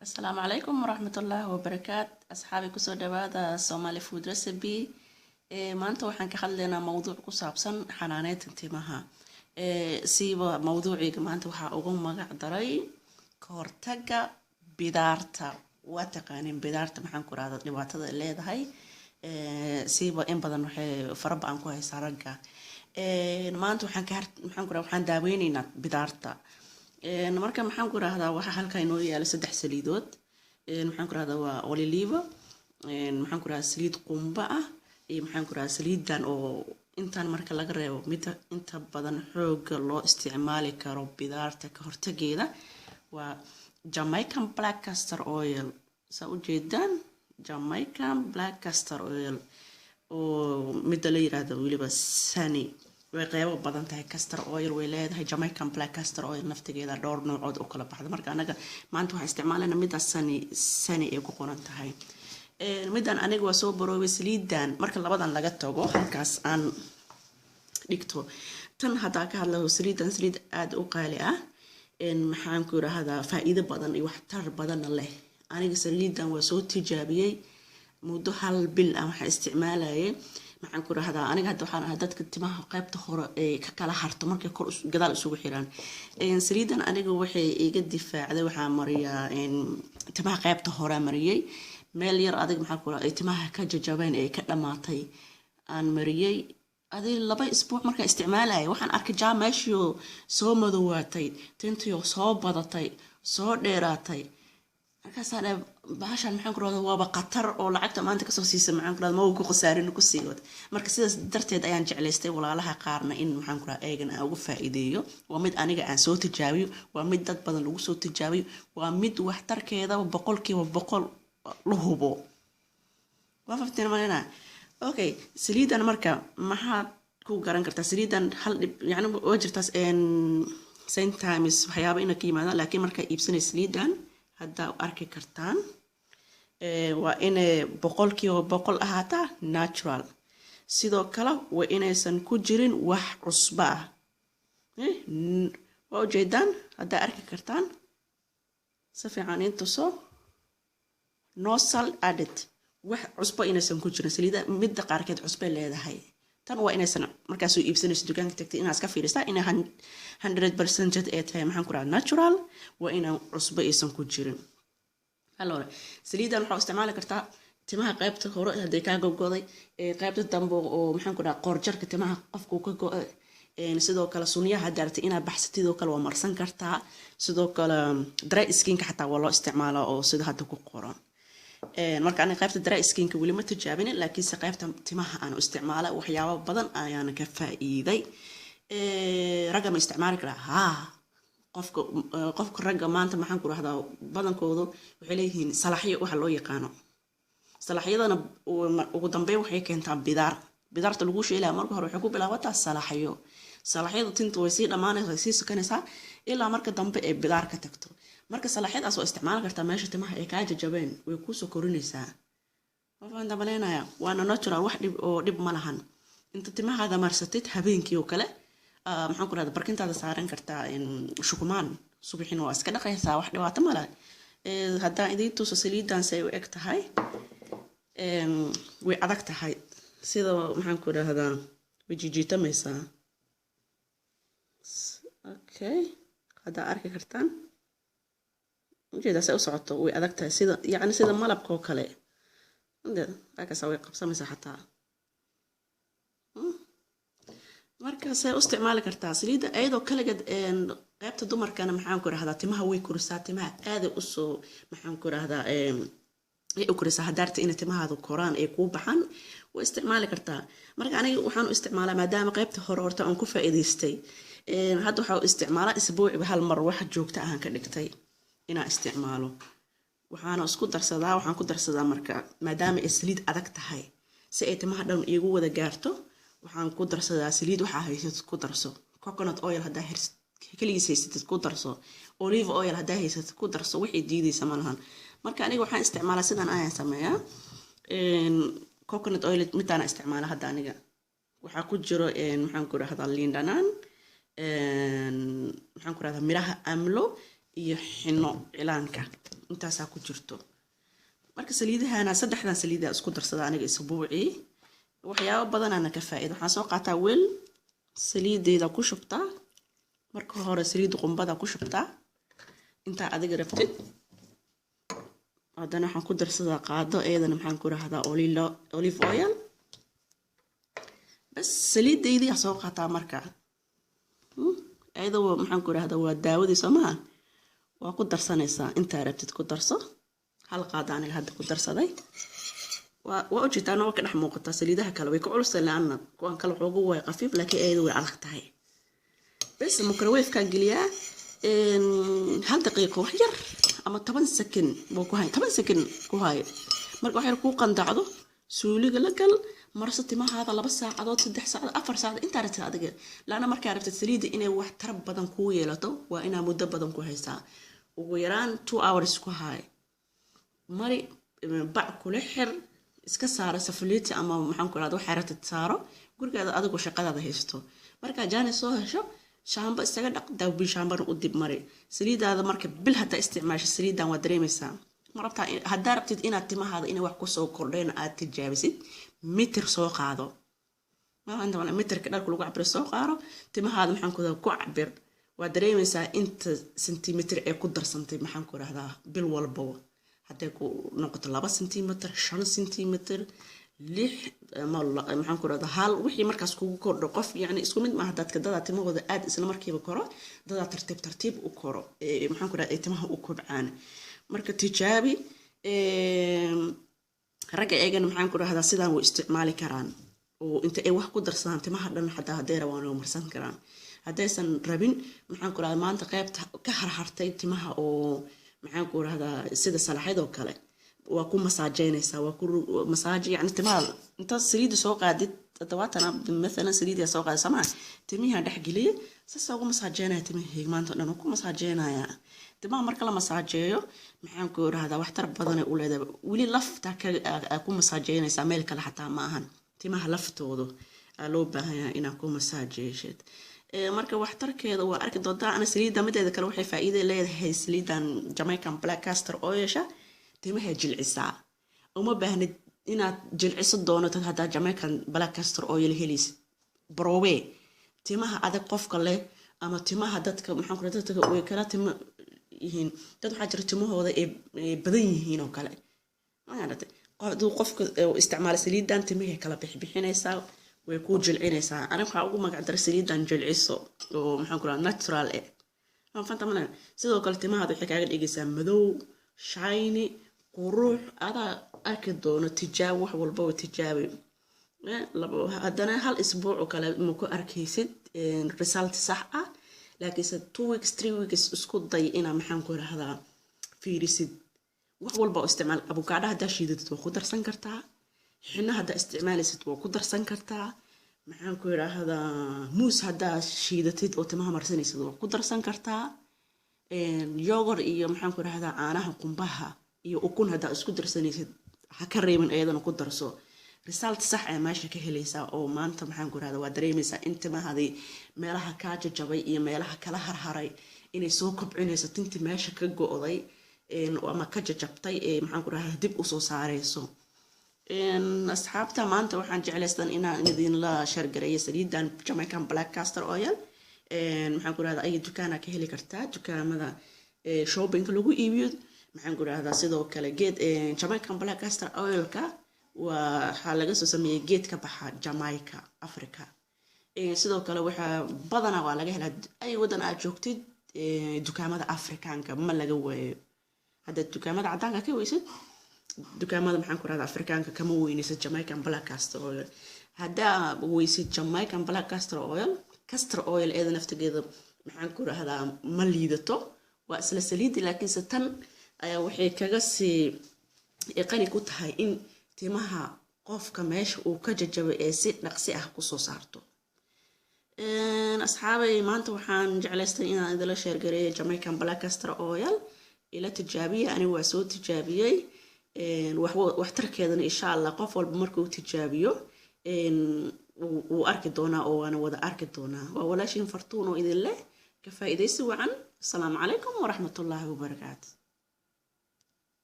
السلام عليكم ورحمة الله وبركاته أصحابي كسو دوادا Somali food recipe maanta waxaan ka hadlaynaa mowduuc ku saabsan xanaaneynta timaha siiba mowduuciga maanta waxaa ugu magac daray ka hortagga bidaarta waa taqaaniin bidaarta maxaan ku raahdaa dhibaatada ay leedahay siiba in badan waxay faraba aan ku haysaa ragga maanta waxaan daaweynaynaa bidaarta marka maxaan ku raahdaa waxa halka inoo yaala 3 saliidood maxaan ku raahdaa waa olive maxaan ku raahdaa saliid qumba ah iyo maxaan ku raahdaa saliidan oo intaan marka laga reebo mid inta badan xooga loo isticmaali karo bidaarta ka hortageeda waa Jamaican black castor oil sa u jeedaan Jamaican black castor oil oo mid la yiraahdo waliba sani way qaybo badan tahay castor oil way leedahay Jamaican black castor oil naftigeeda dhowr noocood oo kala baxda marka anaga maanta waxaan isticmaalana mid sani ay ku qoran tahay midan aniga waa soo baroobay saliidan marka labadan laga tago halkaas aan dhigto tan hada ka hadlayo saliidan saliid aad u qaali ah maxaan ku raahdaa faa'iido badan iyo waxtar badan leh aniga saliidan waa soo tijaabiyay muddo hal bil ah waxa isticmaalayay maxaan ku raahdaa aniga hadda waxaan ahaa dadka timaha qaybta hore ee ka kala harto markay kor gadaal isugu xiraan saliidan aniga waxay iga difaacday waxa mariyaa timaha qaybta hore mariyay meel yar adag maxaan ku raahdaa timaha ka jajabeen ee ka dhamaatay aan mariyay adii 2 isbuuc marka isticmaalay waxaan arkay jaamaashiyo soo madowaatay tintiyo soo badatay soo dheeraatay markaasaan bahashan maxaan ku raahdaa waaba qatar oo lacagta maanta ka soo siisay maxaan ku raahdaa ma ugu qasaarin ku sii wad marka sidaas darteed ayaan jeclaystay walaalaha qaarna in maxaan ku raahdaa eegana ugu faa'iideeyo waa mid aniga aan soo tijaabiyo waa mid dad badan lagu soo tijaabiyo waa mid waxtarkeeda 100% la hubo waa fafteen malena okay saliidan marka maxaad ku garan kartaa saliidan hal yani oo jirtaas sometimes waxyaabo ina ka yimaada laakiin marka iibsanay saliidan hadda arki kartaan waa inay 100% ahaata natural sidoo kale waa inaysan ku jirin wax cusba ah waa ujeedaan hadda arki kartaan si fiican inta soo no salt added wax cusba inaysan ku jirin saliida mid qaarkeed cusba leedahay tan waa inaysan markaas uu iibsanayso dukaanka tagtay inaad ka fiiristaa in 100% jad ee tahay maxaan ku raahdaa natural waa inaan cusba aysan ku jirin halora saliidan waxa isticmaali kartaa timaha qaybta hore haday ka gogoday qaybta dambe oo maxaan ku raahdaa qorjarka timaha qofku ka go'ay sidoo kale sunniyaha dartay inaad baxsatidoo kale waa marsan kartaa sidoo kale dry skin ka xataa waa loo isticmaalaa oo sida hadda ku qoran marka aniga qaybta dry skin ka wali ma tijaabin laakiin si qaybta timaha aan isticmaalay waxyaabo badan ayaan ka faa'iiday raga ma isticmaali karaa qofka raga maanta maxaan ku raahdaa badankoodu waxay leeyihiin salaxyo waxa loo yaqaano salaxyadana ugu dambeyn waxay keentaa bidaarta lagu sheelaa marka hore waxay ku bilaabataa salaxyadu tinta way sii dhamaanaysaa sii sukanaysaa ilaa marka dambe ay bidaar ka tagto marka salaxyadaas oo isticmaal kartaa meesha timaha ay ka jajabeen way ku soo korinaysaa waxaan dabaleenayaa waana natural wax dhib ma lahan inta timahaada marsatid habeenkii oo kale maxaan ku raahdaa barkintaada saaran kartaa shukumaan subaxin waa iska dhaqaysaa wax dhibaato ma leh haddaan idin tuso saliidan say u eg tahay way adag tahay sida maxaan ku raahdaa wajijiitamaysaa okay hadda arki kartaan ujeedaa say u socoto way adag tahay sida malabka oo kale halkaas way qabsamaysaa xataa marka say u isticmaali kartaa saliida ayadoo kaligeed qaybta dumarkana maxaan ku raahdaa timaha way korisaa timaha aad u soo maxaan ku raahdaa ay u korisaa hadaarta in timahaadu koraan ay ku baxan way isticmaali kartaa marka aniga waxaan u isticmaalaa maadaama qaybta hore horta aan ku faa'iideystay hadda waxa uu isticmaalaa isbuuciba hal mar wax joogto ah ka dhigtay inaan isticmaalo waxaan ku darsadaa marka maadaama ay saliid adag tahay si ay timaha dhan igu wada gaarto waxaan ku darsadaa saliid waxa haysatid ku darso coconut oil hadaa kaligiis haysatid ku darso olive oil hadaa haysatid ku darso wixii diidaysa ma lahan marka aniga waxaan isticmaalaa sidan ayaan sameeyaa coconut oil midaan isticmaalaa hadda aniga waxa ku jiro maxaan ku raahdaa liin dhanaan maxaan ku raahdaa miraha amlo iyo xino cilaanka intaasaa ku jirto. marka saliidahana saddexdan saliida isku darsada aniga isbuucii waxyaabo badan aan ka faa'iido. waxaan soo qaataa weel saliideeda ku shubtaa. marka hore saliid qumbada ku shubtaa inta adiga rabtid. haddana waxaan ku darsadaa qaado eedana maxaan ku raahdaa olive oil. bas saliideedii soo qaataa marka ayadoo maxaan ku raahdaa waa daawadii Soomaa waa ku darsanaysaa inta rabtid ku darso. hal qaado aniga hadda ku darsaday waa ujeedaan oo ka dhex muuqata saliidaha kale way ku culus laana kuwan kale wuxuu ugu way qafiif laakiin ayadu way adag tahay. bas microwave ka geliyaa hal daqiiqo wax yar ama 10 second buu ku hay 10 second ku hay. marka wax yar ku qandacdo suuliga la gal marso timahaada 2 saacadood 3 saacadood 4 saacadood inta rabtid adiga. laana marka rabtid saliida inay wax tar badan ku yeelato waa inaa muddo badan ku haysaa. ugu yaraan 2 hours ku hay. mari bac kula xir iska saara safliiti ama maxaan ku raado waxa rabtid saaro gurigaada adigu shaqadaada haysto. marka jaani soo hesho shaamba isaga dhaq daabi shaambar u dib mari saliidaada. marka bil hada isticmaasho saliidan waa dareemaysaa. marabta hadda rabtid inaad timahaada inay wax ku soo kordheen aad tijaabisid mitir soo qaado. ma anta wala mitirka dharku lagu cabir soo qaaro timahaada maxaan ku cabir waa dareemaysaa inta sentimeter ee ku darsantay maxaan ku raahdaa bil walba. hadday ku noqoto 2 sentimeter 5 sentimeter 6 ama maxaan ku raahdaa hal wixii markaas kugu kordho qof yani isku mid ma hadda dadka timahooda aad isla markiiba koro dada tartiib u koro maxaan ku raahdaa timaha u kobcaan. marka tijaabi ragga eegan maxaan ku raahdaa sidaan way isticmaali karaan oo inta ay wax ku darsadaan timaha dhan xataa haday rabaan oo marsan karaan. haddaysan rabin maxaan ku raahdaa maanta qaybta ka harhartay timaha oo maxaan ku raahdaa sida salaxaydo kale waa ku masaajeynaysaa waa ku masaaj yani timaha inta saliid soo qaadid tadawatana mesela saliid soo qaadid sama timiha dhex geliye sasa ugu masaajeynaya timaha maanta dhan ku masaajeynaya. timaha marka la masaajeeyo maxaan ku raahdaa wax tar badan u leedahay wili lafta ka ku masaajeynaysaa meel kale xataa ma ahan timaha laftoodu loo baahan yahay inaad ku masaajeeshid. marka wax tarkeeda waa arki doontaa. ana saliida mideeda kale waxay faa'iido leedahay saliidan Jamaican black castor oil timaha jilcisaa. uma baahnid inaad jilciso doonato hadda Jamaican black castor oil helisid browe timaha adag qofka leh ama timaha dadka maxaan ku raadtaa dadka way kala timo yihiin dad waxa jira timahooda ee badan yihiin oo kale. ma yarate qofka isticmaal saliidan timaha kala bixinaysaa way ku jilcinaysaa. ana waxa ugu magac dar saliidan jilciso oo maxaan ku raadtaa natural ma fanta mana sidoo kale timaha waxay kaaga dhigaysaa madow shiny qurux ada arki doono tijaab wax walba oo tijaabi. haddana hal isbuuc oo kale ma ku arkaysid result sax ah laakiin 2 weeks 3 weeks isku day ina maxaan ku raahdaa fiirisid wax walba oo isticmaal avocado hada shiidad waa ku darsan kartaa. xina hada isticmaalaysid waa ku darsan kartaa. maxaan ku raahdaa muus hada shiidatid oo timaha marsanaysid waa ku darsan kartaa. yogurt iyo maxaan ku raahdaa caanaha qumbaha iyo ukun hada isku darsanaysid ha ka reebin ayadana ku darso result sax ah meesha ka helaysaa. oo maanta maxaan ku raahdaa waa dareemaysaa in timahadi meelaha ka jajabay iyo meelaha kala harharay inay soo kobcinayso tinti meesha ka go'day ama ka jajabtay maxaan ku raahdaa dib u soo saarayso. asxaabta maanta waxaan jeclaystaan inaan idin la share gareeyo saliidan Jamaican black castor oil. maxaan ku raahdaa ay dukaana ka heli kartaa dukaamada shopping lagu iibiyo. maxaan ku raahdaa sidoo kale geed Jamaican black castor oil ka waa laga soo sameeyay geed ka baxa Jamaica Africa. sidoo kale waxa badanaa waa laga helaa ay wadan aad joogtid dukaamada Afrikaanka ma laga waayo. hadda dukaamada cadaanka ka weysid dukaamada maxaan ku raahdaa Afrikaanka kama weynaysa Jamaican black castor oil. hadda weysid Jamaican black castor oil ee naftigeeda maxaan ku raahdaa ma liidato waa isla saliid laakiin tan ayaa waxay kaga sii qani ku tahay in timaha qofka meesha uu ka jajabay ee si dhaqsi ah ku soo saarto. asxaabay maanta waxaan jeclaystay inaan idin la share gareeyo Jamaican black castor oil ila tijaabiye. ani waa soo tijaabiyay wax tarkeedana insha Allah qof walba markuu tijaabiyo uu arki doonaa oo ana wada arki doonaa. waa walaashin fartuun oo idin leh ka faa'iideysi wacan السلام عليكم ورحمة الله وبركاته.